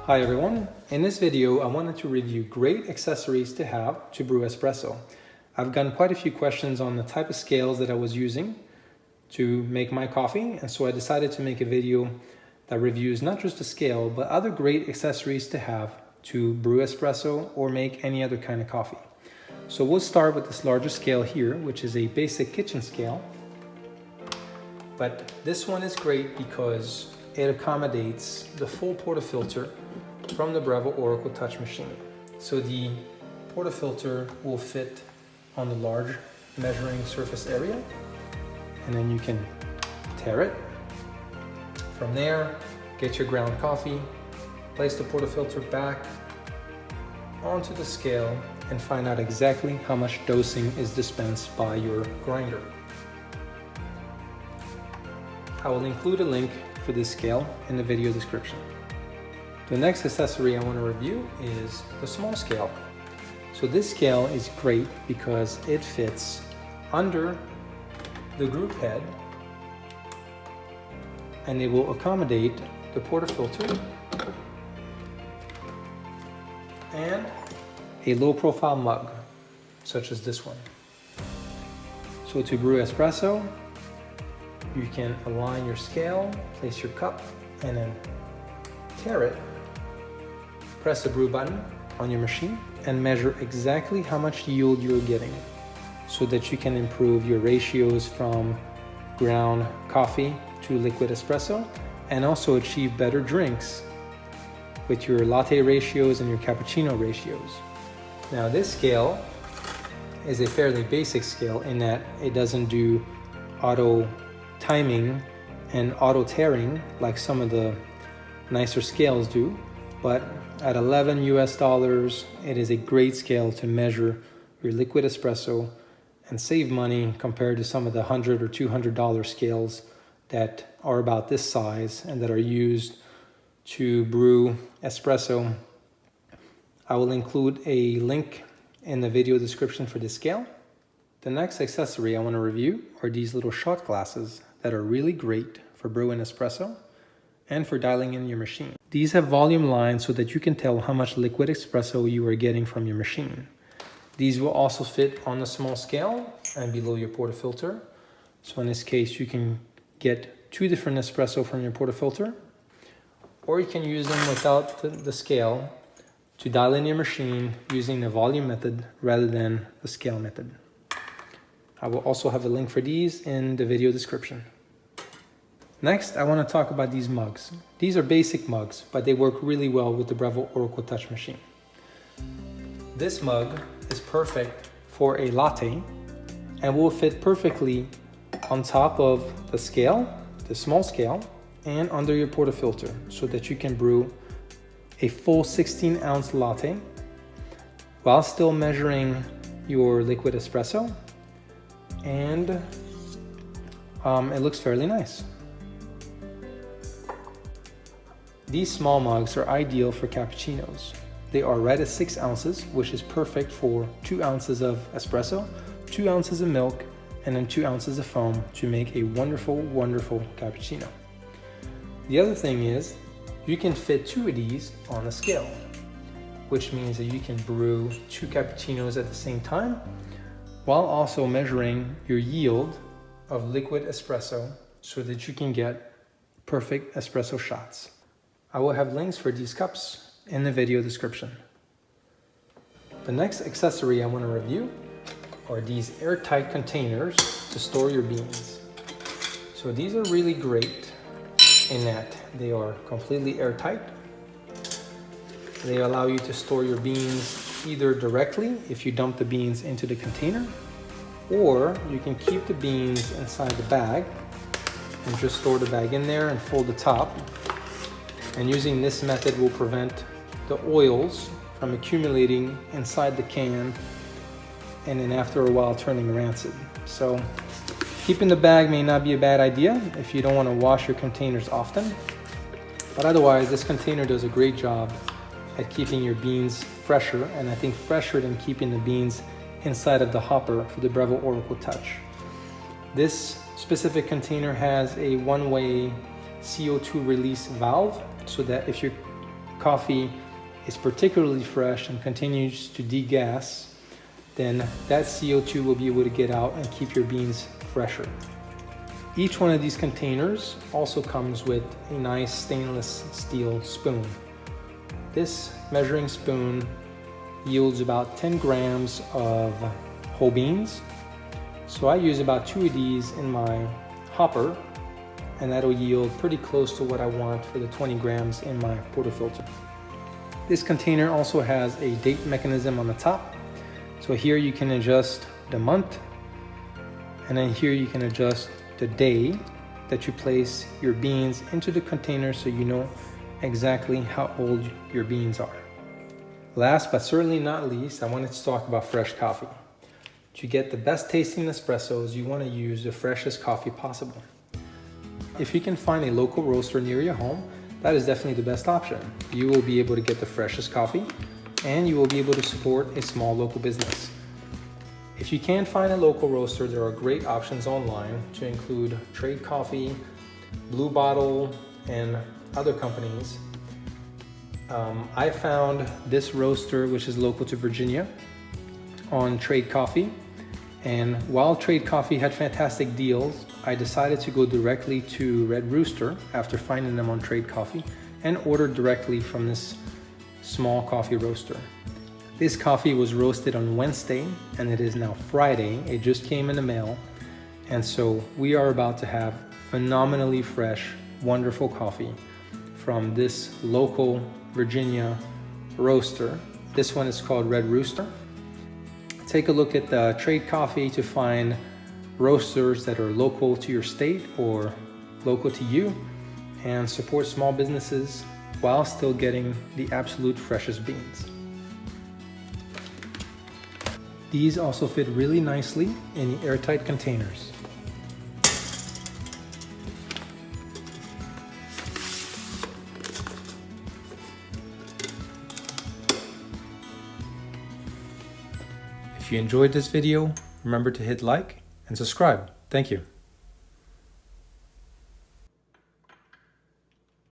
Hi everyone, in this video I wanted to review great accessories to have to brew espresso. I've gotten quite a few questions on the type of scales that I was using to make my coffee, and so I decided to make a video that reviews not just the scale but other great accessories to have to brew espresso or make any other kind of coffee. So we'll start with this larger scale here, which is a basic kitchen scale, but this one is great because it accommodates the full portafilter from the Breville Oracle Touch machine. So the portafilter will fit on the large measuring surface area, and then you can tear it. From there, get your ground coffee, place the portafilter back onto the scale, and find out exactly how much dosing is dispensed by your grinder. I will include a link for this scale in the video description. The next accessory I want to review is the small scale. So this scale is great because it fits under the group head and it will accommodate the portafilter and a low profile mug such as this one. So to brew espresso, you can align your scale, place your cup, and then tear it. Press the brew button on your machine and measure exactly how much yield you're getting so that you can improve your ratios from ground coffee to liquid espresso and also achieve better drinks with your latte ratios and your cappuccino ratios. Now this scale is a fairly basic scale in that it doesn't do auto timing and auto tearing like some of the nicer scales do, but at $11 US, it is a great scale to measure your liquid espresso and save money compared to some of the $100 or $200 scales that are about this size and that are used to brew espresso. I will include a link in the video description for this scale. The next accessory I want to review are these little shot glasses that are really great for brewing espresso and for dialing in your machine. These have volume lines so that you can tell how much liquid espresso you are getting from your machine. These will also fit on the small scale and below your portafilter. So in this case, you can get 2 different espresso from your portafilter, or you can use them without the scale to dial in your machine using the volume method rather than the scale method. I will also have a link for these in the video description. Next, I want to talk about these mugs. These are basic mugs, but they work really well with the Breville Oracle Touch machine. This mug is perfect for a latte and will fit perfectly on top of the scale, the small scale, and under your portafilter so that you can brew a full 16-ounce latte while still measuring your liquid espresso, and it looks fairly nice. These small mugs are ideal for cappuccinos. They are right at 6 ounces, which is perfect for 2 ounces of espresso, 2 ounces of milk, and then 2 ounces of foam to make a wonderful, wonderful cappuccino. The other thing is you can fit 2 of these on a scale, which means that you can brew 2 cappuccinos at the same time while also measuring your yield of liquid espresso so that you can get perfect espresso shots. I will have links for these cups in the video description. The next accessory I want to review are these airtight containers to store your beans. So these are really great in that they are completely airtight. They allow you to store your beans either directly if you dump the beans into the container, or you can keep the beans inside the bag and just store the bag in there and fold the top. And using this method will prevent the oils from accumulating inside the can and then after a while turning rancid. So keeping the bag may not be a bad idea if you don't want to wash your containers often, but otherwise this container does a great job at keeping your beans fresher, and I think fresher than keeping the beans inside of the hopper for the Breville Oracle Touch. This specific container has a one-way CO2 release valve so that if your coffee is particularly fresh and continues to degas, then that CO2 will be able to get out and keep your beans fresher. Each one of these containers also comes with a nice stainless steel spoon. This measuring spoon yields about 10 grams of whole beans. So I use about 2 of these in my hopper, and that'll yield pretty close to what I want for the 20 grams in my portafilter. This container also has a date mechanism on the top. So here you can adjust the month, and then here you can adjust the day that you place your beans into the container so you know exactly how old your beans are. Last but certainly not least, I wanted to talk about fresh coffee. To get the best tasting espressos, you want to use the freshest coffee possible. If you can find a local roaster near your home, that is definitely the best option. You will be able to get the freshest coffee, and you will be able to support a small local business. If you can't find a local roaster, there are great options online to include Trade Coffee, Blue Bottle, and other companies. I found this roaster, which is local to Virginia, on Trade Coffee. And while Trade Coffee had fantastic deals, I decided to go directly to Red Rooster after finding them on Trade Coffee and ordered directly from this small coffee roaster. This coffee was roasted on Wednesday and it is now Friday. It just came in the mail. And so we are about to have phenomenally fresh, wonderful coffee from this local Virginia roaster. This one is called Red Rooster. Take a look at the Trade Coffee to find roasters that are local to your state or local to you, and support small businesses while still getting the absolute freshest beans. These also fit really nicely in the airtight containers. If you enjoyed this video, remember to hit like and subscribe. Thank you.